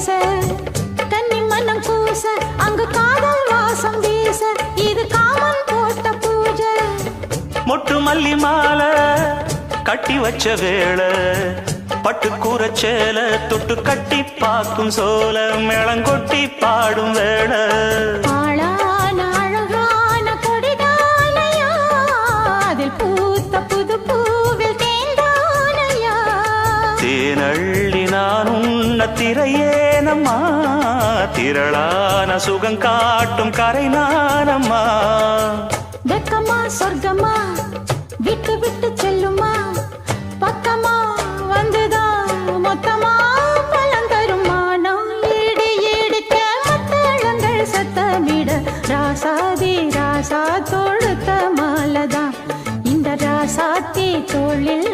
பேச கன்னி மனம் கூச அங்கு காதல் வாசம் வீச இது காமன் போட்ட பூஜை மொட்டு மல்லி மாலை கட்டி வச்ச வேளை பட்டு கூரச்சேல தொட்டு கட்டி பார்க்கும் சோல மேளங்கொட்டி பாடும் வேளை ஆளான அழகான கொடிதானையா அதில் பூத்த புது பூவில் தேந்தானையா தேனள்ளி நான் உன்ன திரையேனம்மா திரளான சுகம் காட்டும் கரை நானம்மா வெக்கமா சொர்க்கமா விட்டு விட்டு செல்லுமா பக்கமா வந்துதான் மொத்தமா பலம் தருமா நான் ஈடு ஈடுக்க மத்தளங்கள் சத்தமிட ராசாதி ராசா தொழுத்த மாலதான் இந்த ராசாத்தி தோளில்